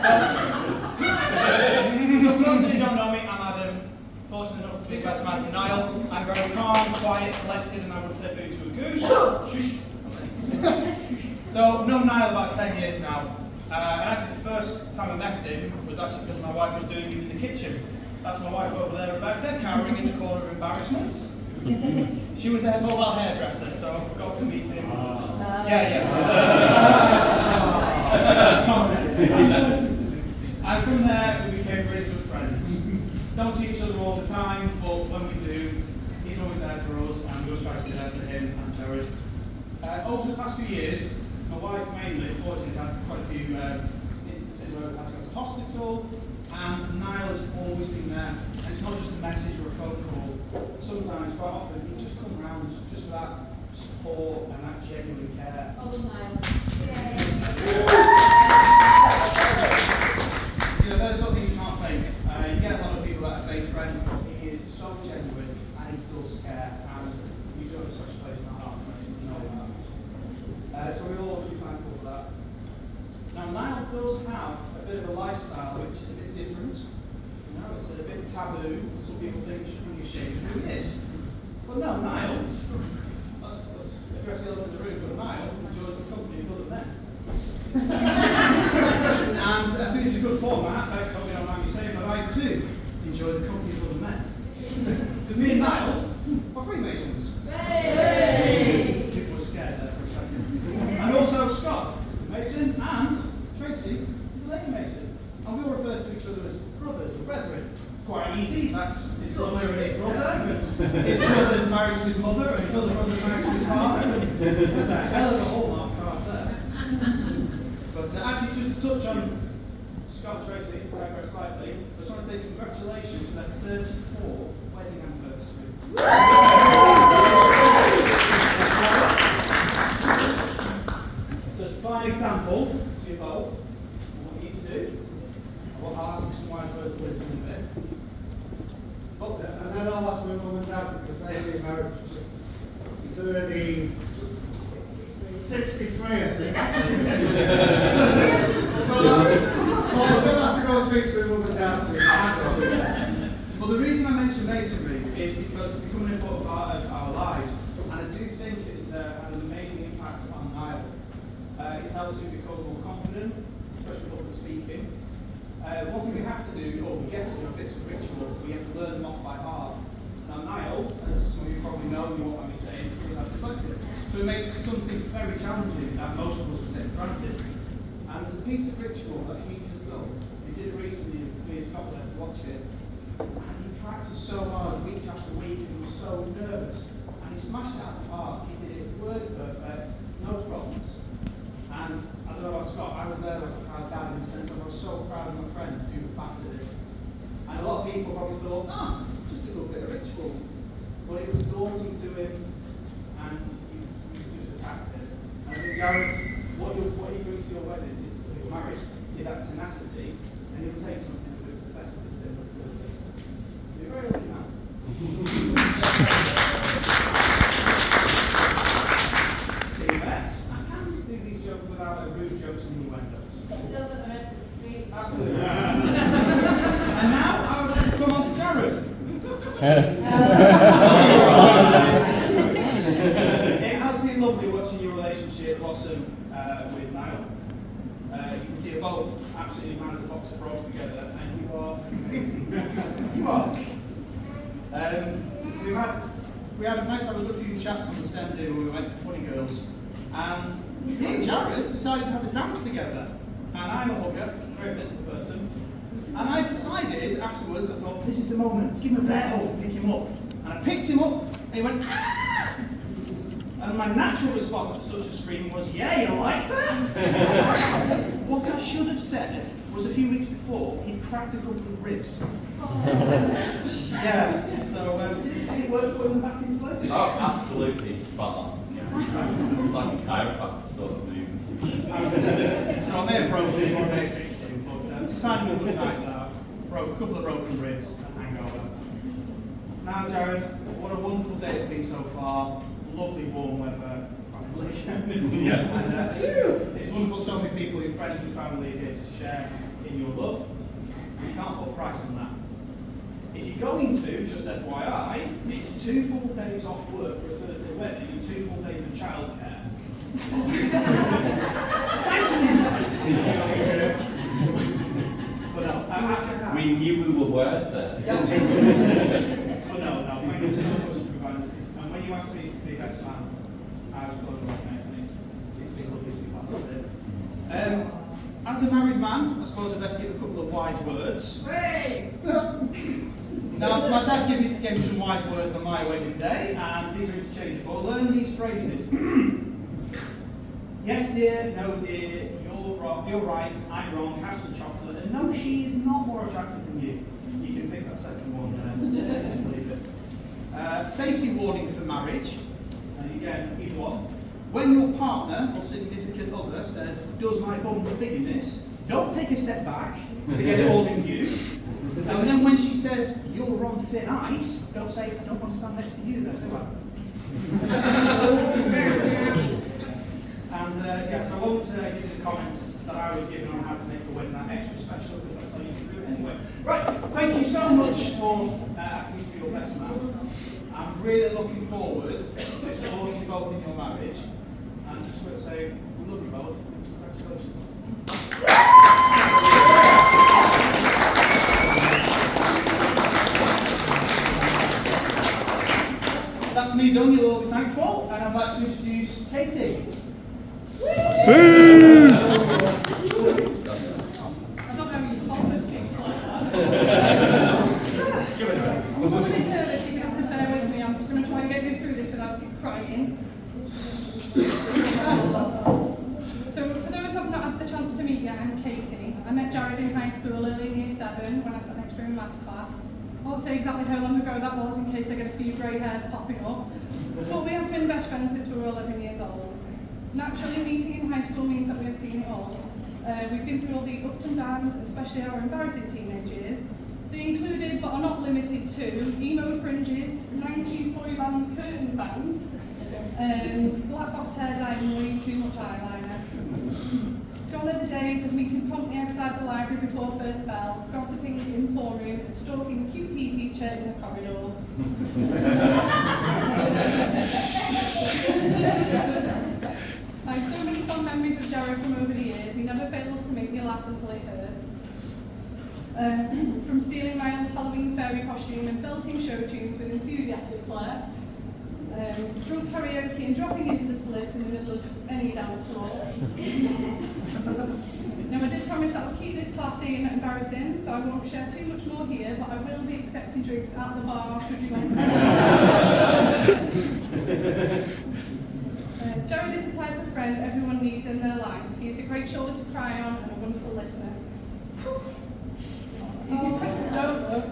For those of you who don't know me, I'm Adam. Fortunate enough to be best man to Niall. I'm very calm, quiet, collected, and I would turn you to a goose. So I've known Niall about 10 years now. And actually the first time I met him was actually because my wife was doing him in the kitchen. That's my wife over there about there, cowering in the corner of embarrassment. She was a mobile hairdresser, so I got to meet him. And from there we became really good friends. Don't see each other all the time, but when we do, he's always there for us, and we always try to be there for him and Jared. Over the past few years, my wife mainly, unfortunately, has had quite a few instances where we've had to go to hospital, and Niall has always been there. And it's not just a message or a phone call. Sometimes, quite often, he just comes around just for that support and that genuine care. Oh, Niall. You know, those sort of things you can't fake. You get a lot of people that are fake friends, but he is so genuine and he does care, and we do have a special place in our hearts, and you know that. So we all ought to be thankful for that. Now, Niall does have a bit of a lifestyle which is a bit different. You know, it's a bit taboo. Some people think you should be ashamed of who he is. But no, Niall, let's address the elephant in the room, but Niall enjoys the company of other men. And I think it's a good format, I hope you don't mind me saying, but I too enjoy the company of other men. Because me and Niall are Freemasons. Hey! People were scared there for a second. And also Scott is a Mason, and Tracy is a Lady Mason. And we all refer to each other as brothers or brethren. Quite easy, that's his brother and his brother. His brother's married to his mother, and his other brother's married to his father. There's a hell of a hallmark card there. But actually, just to touch on Scott and Tracy, to digress slightly, I just want to say congratulations for their 34th wedding anniversary. Just a fine example to you both of what you need to do. I'll ask you some wise words of wisdom in a bit. And then I'll ask my mum and dad because they've been married for 63, I think. So I still have to go speak to my mum and dad too. Well, the reason I mention masonry is because it's become an important part of our lives, and I do think it's had an amazing impact on Niall. It's helped us become more confident, especially public speaking. One thing we have to do, or we get to do, bits of ritual, we have to learn them off by heart. Now Niall, as some of you probably know, you won't mind me saying, he does have dyslexia. So it makes something very challenging that most of us would take for granted. And there's a piece of ritual that he has done. He did it recently, me and Scott were there to watch it. And he practiced so hard, week after week, and he was so nervous. And he smashed it out of the park. He did it word perfect, no problems. And I don't know about Scott, I was there like our dad in the sense of I was so proud of my friend who battered it. And a lot of people probably thought, just a little bit of ritual. But it was daunting to him, and he just attacked it. And I think Jared, what he brings to your wedding, your marriage, is that tenacity, and he'll take something that is the best of his ability. You're very lucky now. Without rude jokes and innuendos. Still got the rest of the street. Absolutely. And now I would like to come on to Jared. It has been lovely watching your relationship blossom with Niall. You can see you're both absolutely man as a box of frogs together, and you are amazing. You are. We had nice to have a good few chats on the STEM day when we went to Funny Girls, and me and Jared decided to have a dance together. And I'm a hugger, very physical person. And I decided afterwards, I thought, this is the moment, give him a bear hug, pick him up. And I picked him up, and he went, ah! And my natural response to such a scream was, yeah, you like that? What I should have said was a few weeks before, he'd cracked a couple of ribs. Yeah, so did it work putting them back into place? Oh, absolutely spot on. It's like a chiropractor sort of move. So I may have broken him or may have fixed him, but decided we wouldn't like that. Broke a couple of broken ribs and hangover. Now, Jared, what a wonderful day it's been so far. Lovely warm weather, finally. Yeah. And it's wonderful so many people, your friends and family, are here to share in in your love. You can't put a price on that. If you're going to, just FYI, it's 2 full days off work for a Thursday wedding and 2 full days of childcare. Thanks for But no, We knew we were worth it. but no, thank you so much for providing this. And when you asked me to speak as man, I was blown away, mate, and it's been lovely to be part of it. As a married man, I suppose I'd best give a couple of wise words. Now, my dad gave me some wise words on my wedding day, and these are interchangeable. Learn these phrases. Yes, dear, no, dear, you're right, I'm wrong, have some chocolate, and no, she is not more attractive than you. You can pick that second one and leave it. Safety warning for marriage, and again, either one. When your partner or significant other says, does my bum look big in this? Don't take a step back to get it all in view. And then when she says, you're on thin ice, don't say, I don't want to stand next to you then, do I? And yes, I won't give the comments that I was given on how to make the wedding that extra special, because that's how you can do it anyway. Right, thank you so much for asking me to be your best man. I'm really looking forward to supporting you both in your marriage. And just want to say, we love you both. Congratulations. That's me done, you'll all be thankful. And I'd like to introduce Katie. I don't know how you call this thing. Give it a go. I'm a little bit nervous, you're going to have to bear with me. I'm just going to try and get through this without crying. So, for those who have not had the chance to meet yet, I'm Katie. I met Jared in high school early in year 7 when I sat next to him in maths class. I won't say exactly how long ago that was in case I get a few grey hairs popping up. But we have been best friends since we were 11 years old. Naturally, meeting in high school means that we have seen it all. We've been through all the ups and downs, especially our embarrassing teenage years. They included, but are not limited to, emo fringes, 90s boy band curtain fans, black box hair dye and way too much eyeliner. Gone are the days of meeting promptly outside the library before first bell, gossiping in form-room, and stalking the QP teacher in the corridors. I have so many fond memories of Jared from over the years. He never fails to make me laugh until it hurts. From stealing my old Halloween fairy costume and belting show tunes with enthusiastic flair, drunk karaoke and dropping into the splits in the middle of any dance floor. Now, I did promise that I would keep this classy and embarrassing, so I won't share too much more here, but I will be accepting drinks at the bar should you want. Jared is the type of friend everyone needs in their life. He is a great shoulder to cry on and a wonderful listener. He's incredible.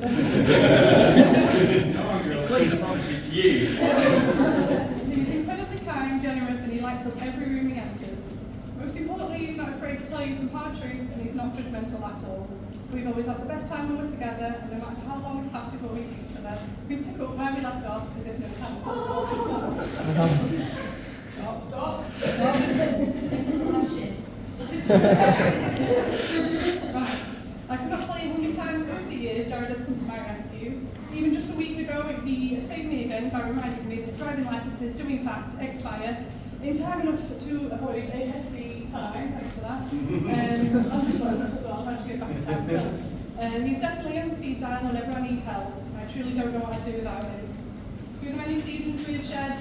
It's clean, I promise it's you. He's incredibly kind, generous, and he lights up every room he enters. Most importantly, he's not afraid to tell you some hard truths, and he's not judgmental at all. We've always had the best time when we're together, and no matter how long has passed before we see each other, we pick up where we left off as if no time passed. Stop. Right. I cannot tell you how many times over the years Jared has come to my rescue. Even just a week ago, he saved me again by reminding me that driving licenses do in fact expire in time enough to avoid a hefty fine. Thanks for that. I'll manage to get back in time. He's definitely on speed dial whenever I need help. I truly don't know what I'd do without him. Through the many seasons we have shared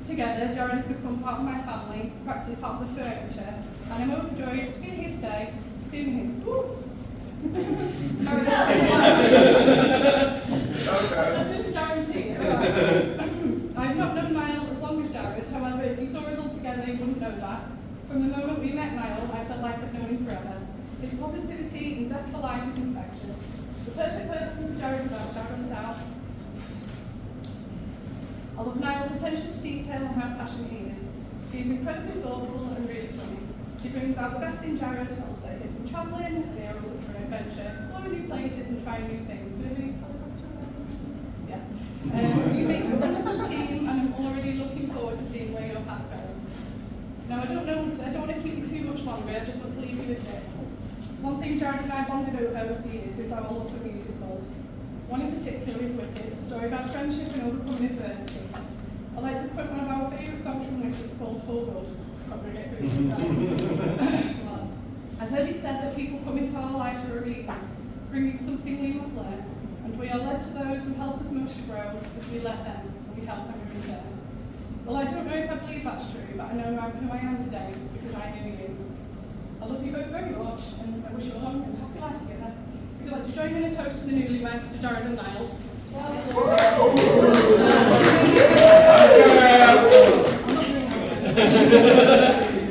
together, Jared has become part of my family, practically part of the furniture, and I'm overjoyed to be here today, seeing him. I didn't guarantee it. Right. I've not known Niall as long as Jared, however, if you saw us all together, you wouldn't know that. From the moment we met Niall, I felt like I've known him forever. His positivity and zest for life is infectious. The perfect person for Jared without a shadow of a doubt. I love Niall's attention to detail and how passionate he is. He is incredibly thoughtful and really funny. He brings out the best in Jared. There is some travelling, and they are always up for an adventure, exploring new places and trying new things. Maybe helicopter? Yeah. You make a wonderful team, and I'm already looking forward to seeing where your path goes. Now, I don't want to keep you too much longer. I just want to leave you with this. thing Jared and I bonded over the years is our love for musicals. One in particular is Wicked, a story about friendship and overcoming adversity. I'd like to put one of our favourite songs from Wicked called Full Good. Not going to get through this. Well, I've heard it said that people come into our lives for a reason, bringing something we must learn, and we are led to those who help us most to grow if we let them, and we help them in return. Well, I don't know if I believe that's true, but I know who I am today because I knew you. I love you both very much, and I wish you a long and happy life together. If you'd like to join me in a toast to the newlyweds, to Jared and Niall.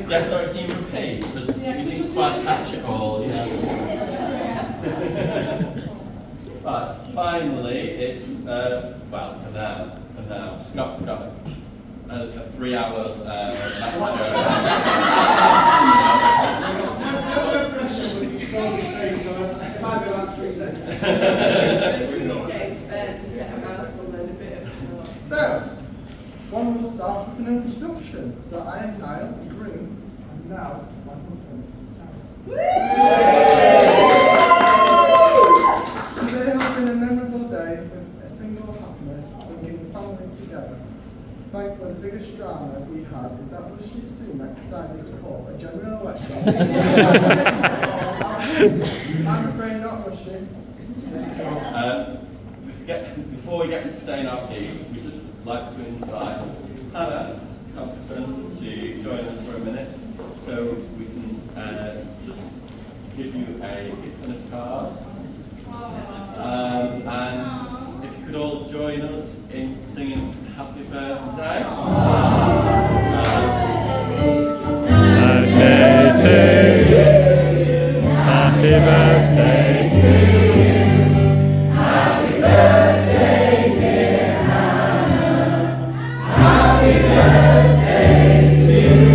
Yeah, sorry, can you repeat? Because we didn't quite catch it all, yeah. Right, finally, well, for now, Scott's got a 3-hour lecture. No pressure, but it's strong straight, so it might be about 3 seconds. So, one will start with an introduction. So I am Niall, the groom, and now my husband. Today has been a memorable day with a single happiness bringing families together. Thankfully, the biggest drama we had is that Bush's teammate decided to call a general election. I'm afraid not, Bushy. Before we get into saying our piece, we'd just like to invite Hannah Thompson to join us for a minute, so we can just give you a gift and a card. And if you could all join us in singing Happy Birthday. Birthday to you. Happy birthday to you. Happy birthday, dear Hannah. Happy birthday to you.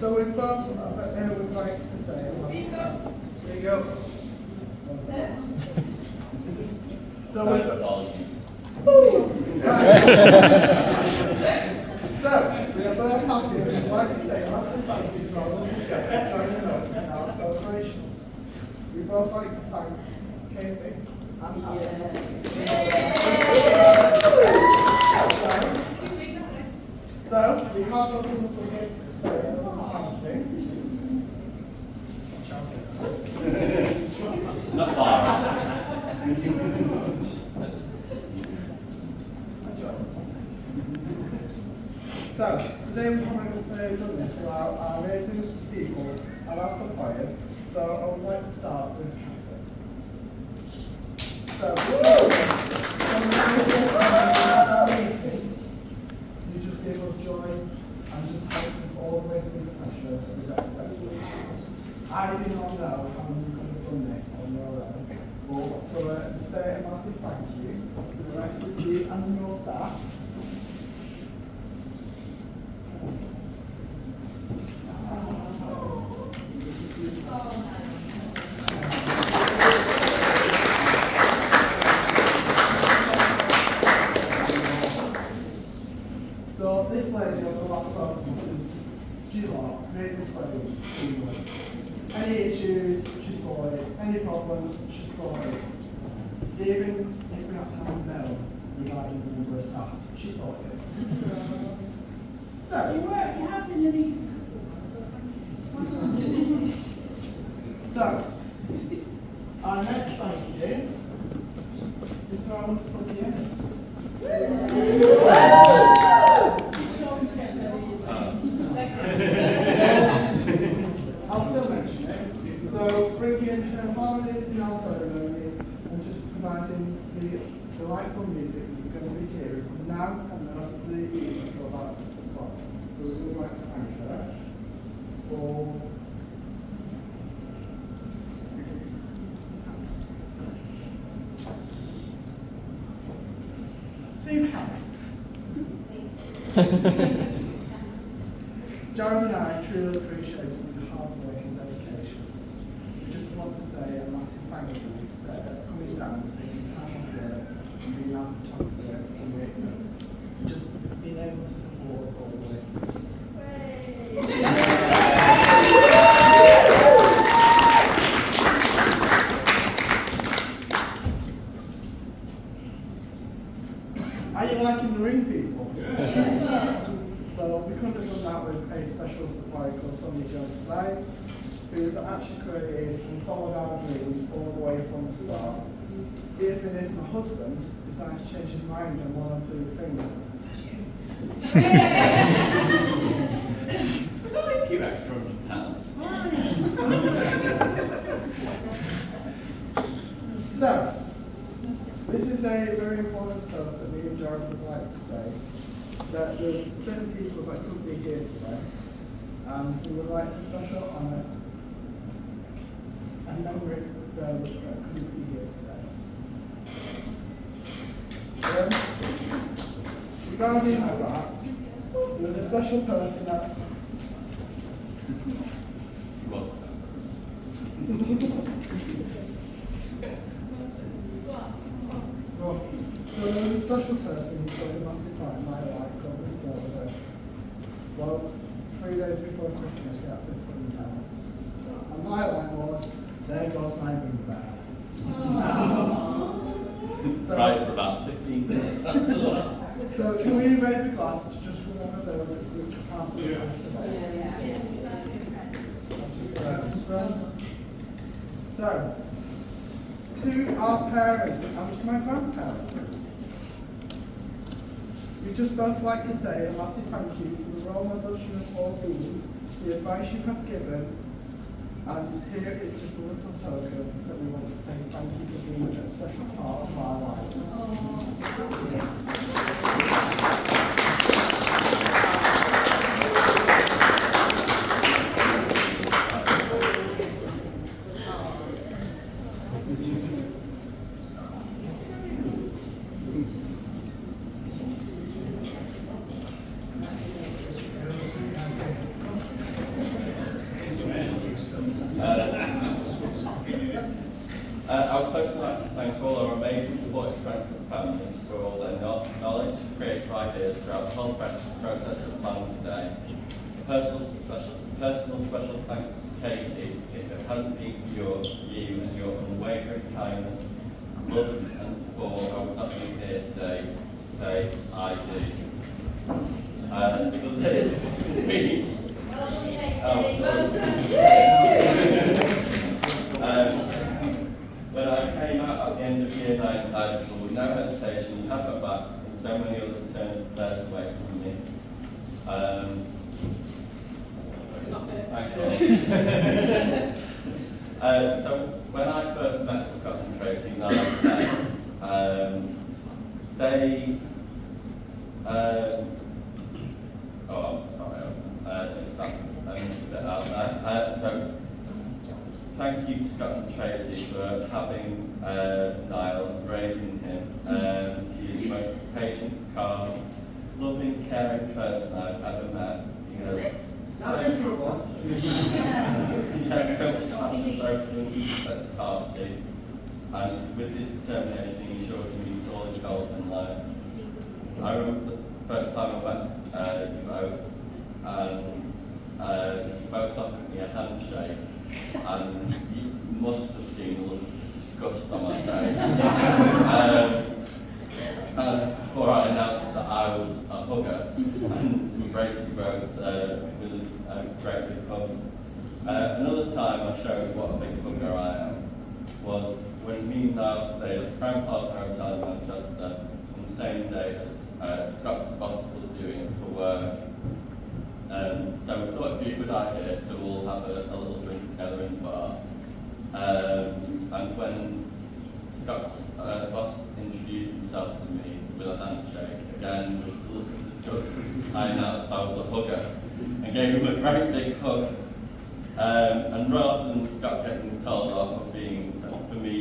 So we've got would like to say. There you go. One second. So we've got. So we are both happy and we'd like to say a massive thank you to our wonderful guests for joining us in our celebrations. We'd both like to thank Katie and So we have got a little gift to say a little thank you. Not far. So, today we haven't done this for our amazing people and our suppliers, so I would like to start with Catherine. So, our meeting, you just gave us joy and just helped us all the way through the pressure we were expecting. I do not know how you could have done this on your own, but to say a massive thank you to the rest of you and your staff. So this lady over the last 12 months has, made this wedding seamless. Any issues, she saw it. Any problems, she saw it. Even if we had to have a bell regarding the number of staff, she saw it. So, our next thank you is to our wonderful pianist. I'll still mention it. So, bringing her harmonies in our ceremony and just providing the delightful music that you're going to be hearing from now and the rest of the evening until about 6 o'clock. So, we would like to thank her for. To Hannah. Jared and I truly appreciate your hard work and dedication. We just just want to say a massive thank you for coming down and taking time off work and being out for chocolate and the exam. And just being able to support us all the way. Are you liking the ring, people? So we couldn't have done that with a special supplier called Sonia Jones Designs, who has actually created and followed our dreams all the way from the start. Even if my husband decides to change his mind on one or two things. A few extra £100. So, this is a very important toast that me and Jared would like to say, that there's certain people that couldn't be here today, and we would like to special honour and memory those that couldn't be here today. Regarding that, there was a special person that Well, So there was a special person who showed a massive part in my life, God restore her. Well, 3 days before Christmas we had to put him down. And my line was, there goes my ring back. right for about 15 minutes. That's a lot. So can we raise a glass to just remember those that we can't be with us today? So, to our parents and to my grandparents, we just both like to say a massive thank you for the role models you have all been, the advice you have given, and here is just a little token that we want to say thank you for being a special part of our lives. I would personally like to thank all our amazing supportive friends and families for all their knowledge and creative ideas throughout the whole process of planning today. A personal special thanks to Katie. If it hadn't been for you and your unwavering kindness, love and support, I would not be here today to say I do. For this week, when I came out at the end of year 9 high school, with no hesitation, you had my back, and so many others turned theirs away from me. Thank you. So when I first met Scott and Tracy, Niall's parents, they oh, I'm sorry, I missed a bit out there. So thank you to Scott and Tracy for having Niall and raising him. He is the most patient, calm, loving, caring person I've ever met. He has so much passion for everything he sets his heart to, and with his determination he ensures he meets all his goals in life. I remember the first time I met you both, and you both offered me a handshake, and you must have seen a look of disgust on my face. And before I announced that I was a hugger, and we embraced you both with a great big hug. Another time I showed what a big hugger I am was when me and Niall stayed at the Crown Plaza Hotel in Manchester on the same day as Scott's boss was doing for work. So we thought it'd be a good idea to all have a little drink together in the bar. And when Scott's boss introduced himself to me with a handshake, again with a look of disgust, I announced I was a hugger and gave him a great big hug. And rather than Scott getting told off for me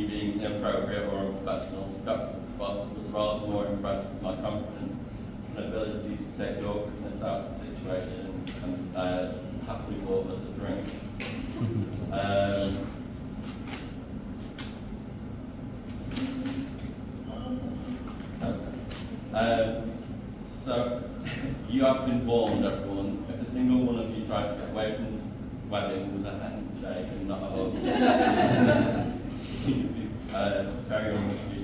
being inappropriate or unprofessional, Scott's boss was rather more impressed with my confidence and ability to take the awkwardness out of the situation, and happily bought us a drink. So, you have been warned, everyone. If a single one of you tries to get away from this wedding with a handshake and not a hug, very unlucky.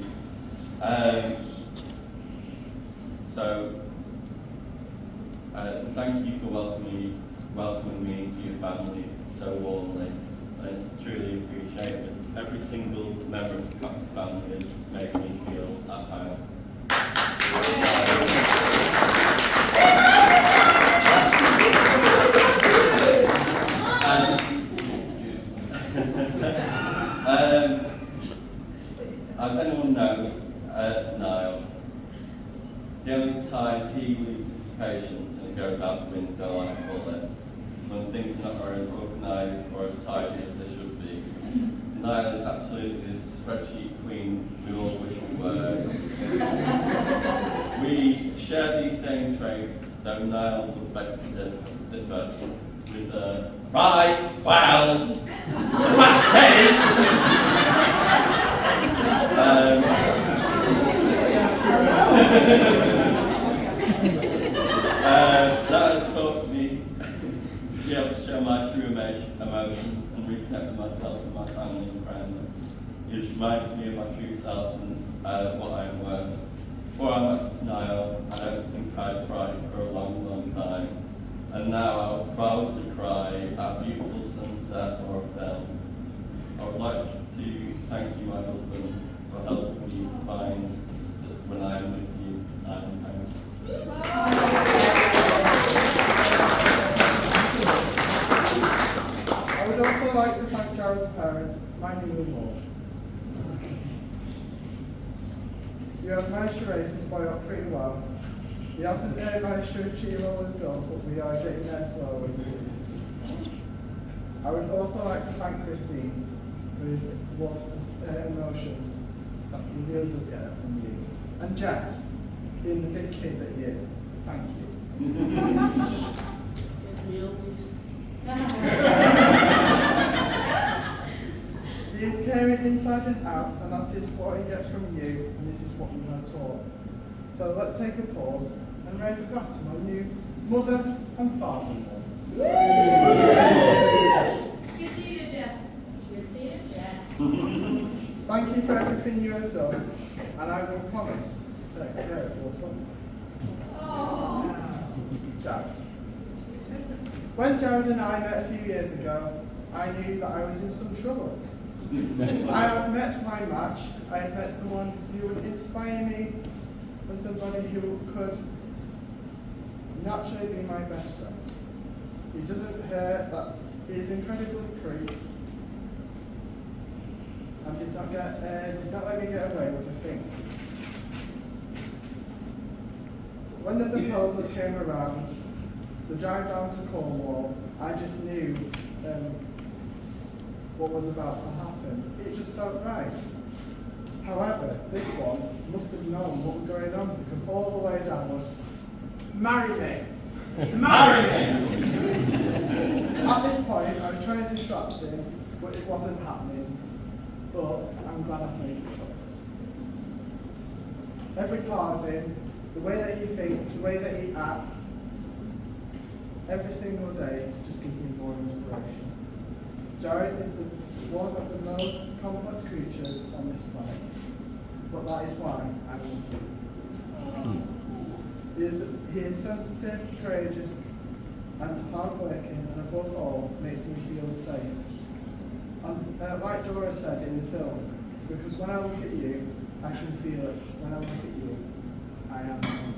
Thank you for welcoming me into your family so warmly. I truly appreciate it. Every single member of the Coxey family has made me feel at home. As anyone knows, Niall, the only time he loses his patience and it goes out the window like a bullet, when things are not as organised or as tidy as they should be. Niall is absolutely the spreadsheet queen we all wish we were. We share these same traits, though Niall would beg to differ with a right, well, the fact that has taught me to be able to show my true emotions and reconnect with myself and my family and friends. It has reminded me of my true self and what I am worth. Before I met Niall, I don't think I'd cried for a long, long time. And now I'll proudly cry at a beautiful sunset or a film. I would like to thank you, my husband, for helping me find that when I am with you, I am home. I would also like to thank Jared's parents, my new in-laws. You have managed to raise this boy up pretty well. He hasn't managed to achieve all his goals, but we are getting there slowly. I would also like to thank Christine for his emotions. He really does get it from you. And Jeff, being the big kid that he is. Thank you. He is caring inside and out, and that is what he gets from you, and this is what we were taught. So let's take a pause and raise a glass to my new mother and father-in-law. Cheers to you, Jeff. Cheers to you, Jeff. Thank you for everything you have done, and I will promise to take care of your son. Oh. Jared. When Jared and I met a few years ago, I knew that I was in some trouble. I had met my match. I had met someone who would inspire me, and somebody who could naturally be my best friend. He doesn't hurt, that he is incredibly cute, and did not let me get away with a thing. When the proposal came around, the drive down to Cornwall, I just knew what was about to happen. It just felt right. However, this one must have known what was going on, because all the way down was, marry me! Marry me! At this point, I was trying to distract him, but it wasn't happening. But I'm glad I made the choice. Every part of him, the way that he thinks, the way that he acts, every single day just gives me more inspiration. Jared is one of the most complex creatures on this planet, but that is why I love him. He is sensitive, courageous, and hardworking, and above all, makes me feel safe. And like Dora said in the film, because when I look at you, I can feel it. When I look at you, I am home.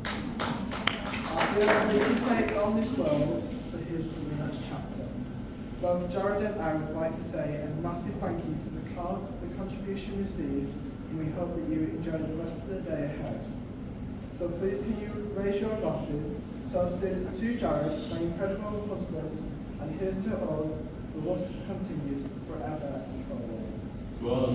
I feel like we can take on this world, so here's to the next chapter. Both Jared and I would like to say a massive thank you for the cards, the contribution received, and we hope that you enjoy the rest of the day ahead. So please can you raise your glasses, toasting to Jared, my incredible husband, and here's to us, the love continues forever and always. Well,